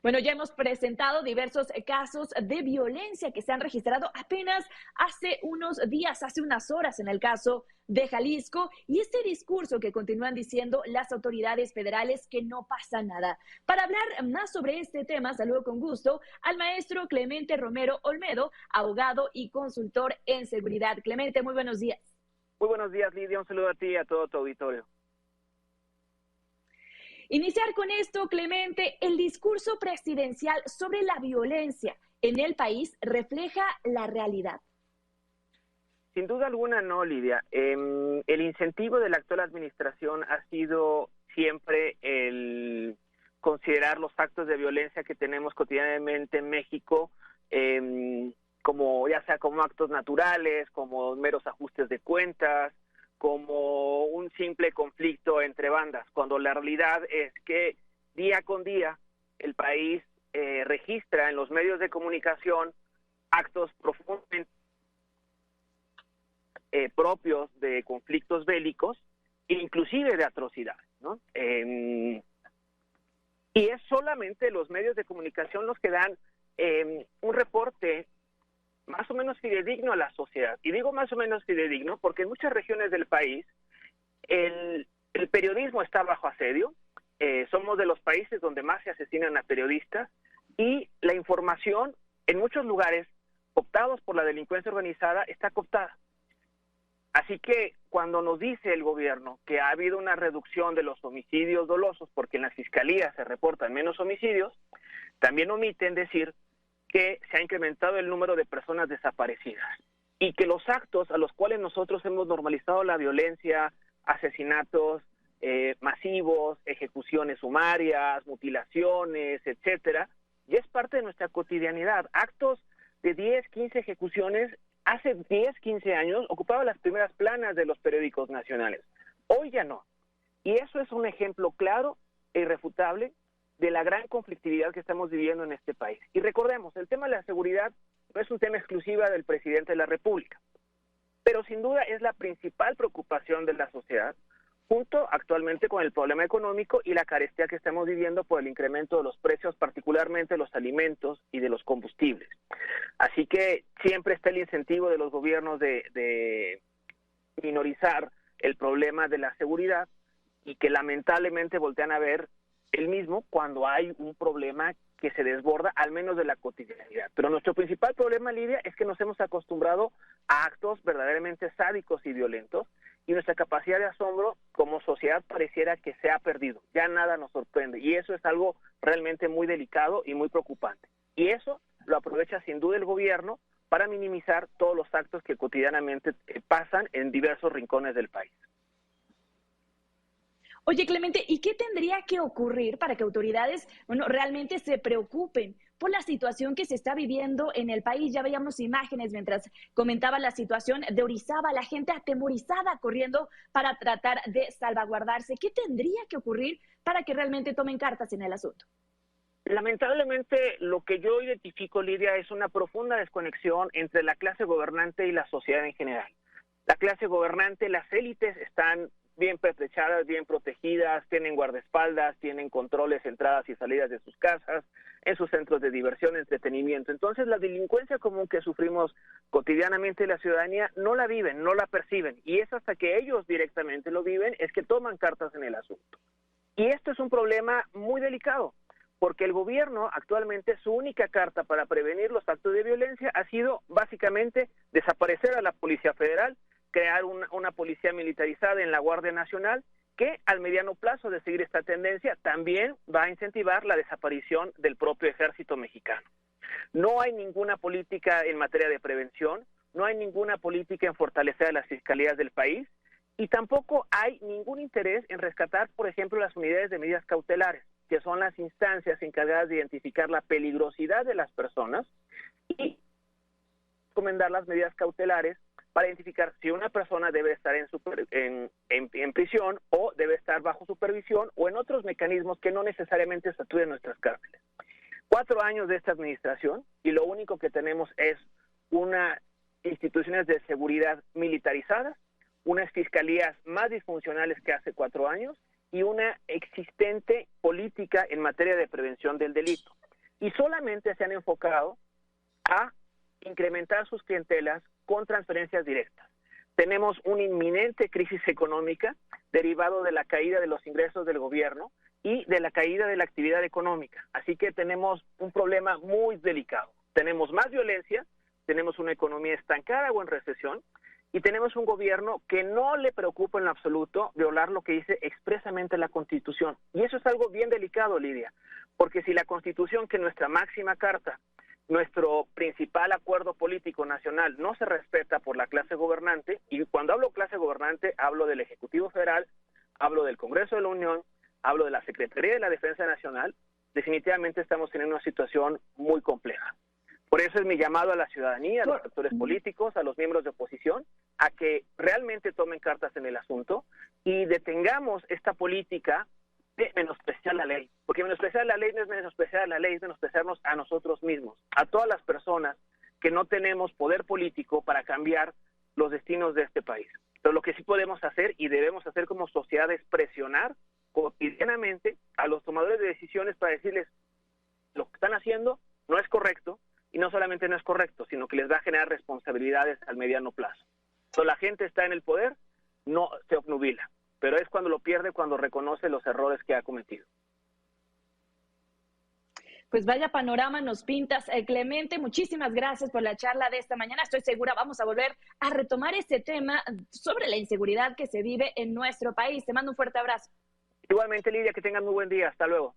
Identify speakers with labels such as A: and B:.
A: Bueno, ya hemos presentado diversos casos de violencia que se han registrado apenas hace unos días, hace unas horas en el caso de Jalisco, y este discurso que continúan diciendo las autoridades federales que no pasa nada. Para hablar más sobre este tema, saludo con gusto al maestro Clemente Romero Olmedo, abogado y consultor en seguridad. Clemente, muy buenos días.
B: Muy buenos días, Lidia. Un saludo a ti y a todo tu auditorio.
A: Iniciar con esto, Clemente, el discurso presidencial sobre la violencia en el país refleja la realidad.
B: Sin duda alguna no, Lidia. El incentivo de la actual administración ha sido siempre el considerar los actos de violencia que tenemos cotidianamente en México como ya sea como actos naturales, como meros ajustes de cuentas, como un simple conflicto entre bandas, cuando la realidad es que día con día el país registra en los medios de comunicación actos profundamente propios de conflictos bélicos, inclusive de atrocidades, ¿no? Y es solamente los medios de comunicación los que dan un reporte más o menos fidedigno a la sociedad. Y digo más o menos fidedigno porque en muchas regiones del país el periodismo está bajo asedio. Somos de los países donde más se asesinan a periodistas y la información en muchos lugares cooptados por la delincuencia organizada está cooptada. Así que cuando nos dice el gobierno que ha habido una reducción de los homicidios dolosos porque en las fiscalías se reportan menos homicidios, también omiten decir que se ha incrementado el número de personas desaparecidas y que los actos a los cuales nosotros hemos normalizado la violencia, asesinatos masivos, ejecuciones sumarias, mutilaciones, etcétera, ya es parte de nuestra cotidianidad. Actos de 10, 15 ejecuciones hace 10, 15 años ocupaban las primeras planas de los periódicos nacionales. Hoy ya no. Y eso es un ejemplo claro e irrefutable de la gran conflictividad que estamos viviendo en este país. Y recordemos, el tema de la seguridad no es un tema exclusivo del presidente de la República, pero sin duda es la principal preocupación de la sociedad, junto actualmente con el problema económico y la carestía que estamos viviendo por el incremento de los precios, particularmente de los alimentos y de los combustibles. Así que siempre está el incentivo de los gobiernos de minorizar el problema de la seguridad y que lamentablemente voltean a ver el mismo cuando hay un problema que se desborda, al menos de la cotidianidad. Pero nuestro principal problema, Lidia, es que nos hemos acostumbrado a actos verdaderamente sádicos y violentos, y nuestra capacidad de asombro como sociedad pareciera que se ha perdido. Ya nada nos sorprende, y eso es algo realmente muy delicado y muy preocupante. Y eso lo aprovecha sin duda el gobierno para minimizar todos los actos que cotidianamente pasan en diversos rincones del país.
A: Oye, Clemente, ¿y qué tendría que ocurrir para que autoridades, realmente se preocupen por la situación que se está viviendo en el país? Ya veíamos imágenes mientras comentaba la situación de Orizaba, la gente atemorizada corriendo para tratar de salvaguardarse. ¿Qué tendría que ocurrir para que realmente tomen cartas en el asunto?
B: Lamentablemente, lo que yo identifico, Lidia, es una profunda desconexión entre la clase gobernante y la sociedad en general. La clase gobernante, las élites están bien pertrechadas, bien protegidas, tienen guardaespaldas, tienen controles, entradas y salidas de sus casas, en sus centros de diversión, entretenimiento. Entonces, la delincuencia común que sufrimos cotidianamente la ciudadanía no la viven, no la perciben, y es hasta que ellos directamente lo viven es que toman cartas en el asunto. Y esto es un problema muy delicado, porque el gobierno actualmente su única carta para prevenir los actos de violencia ha sido básicamente desaparecer a la Policía Federal, crear una policía militarizada en la Guardia Nacional, que al mediano plazo de seguir esta tendencia también va a incentivar la desaparición del propio ejército mexicano. No hay ninguna política en materia de prevención, no hay ninguna política en fortalecer a las fiscalías del país y tampoco hay ningún interés en rescatar, por ejemplo, las unidades de medidas cautelares, que son las instancias encargadas de identificar la peligrosidad de las personas y recomendar las medidas cautelares para identificar si una persona debe estar en prisión o debe estar bajo supervisión o en otros mecanismos que no necesariamente satúren nuestras cárceles. 4 años de esta administración y lo único que tenemos es unas instituciones de seguridad militarizadas, unas fiscalías más disfuncionales que hace 4 años y una existente política en materia de prevención del delito. y solamente se han enfocado a incrementar sus clientelas con transferencias directas. Tenemos una inminente crisis económica derivado de la caída de los ingresos del gobierno y de la caída de la actividad económica. Así que tenemos un problema muy delicado. Tenemos más violencia, tenemos una economía estancada o en recesión, y tenemos un gobierno que no le preocupa en lo absoluto violar lo que dice expresamente la Constitución. Y eso es algo bien delicado, Lidia, porque si la Constitución, que es nuestra máxima carta, nuestro principal acuerdo político nacional, no se respeta por la clase gobernante, y cuando hablo clase gobernante hablo del Ejecutivo Federal, hablo del Congreso de la Unión, hablo de la Secretaría de la Defensa Nacional, definitivamente estamos teniendo una situación muy compleja. Por eso es mi llamado a la ciudadanía, a los actores políticos, a los miembros de oposición, a que realmente tomen cartas en el asunto y detengamos esta política de menospreciar la ley, porque menospreciar la ley no es menospreciar la ley, es menospreciarnos a nosotros mismos, a todas las personas que no tenemos poder político para cambiar los destinos de este país. Pero lo que sí podemos hacer y debemos hacer como sociedad es presionar cotidianamente a los tomadores de decisiones para decirles lo que están haciendo no es correcto, y no solamente no es correcto, sino que les va a generar responsabilidades al mediano plazo. Cuando la gente está en el poder, no se obnubila, pero es cuando lo pierde, cuando reconoce los errores que ha cometido.
A: Pues vaya panorama nos pintas, Clemente. Muchísimas gracias por la charla de esta mañana. Estoy segura vamos a volver a retomar este tema sobre la inseguridad que se vive en nuestro país. Te mando un fuerte abrazo.
B: Igualmente, Lidia, que tengan muy buen día. Hasta luego.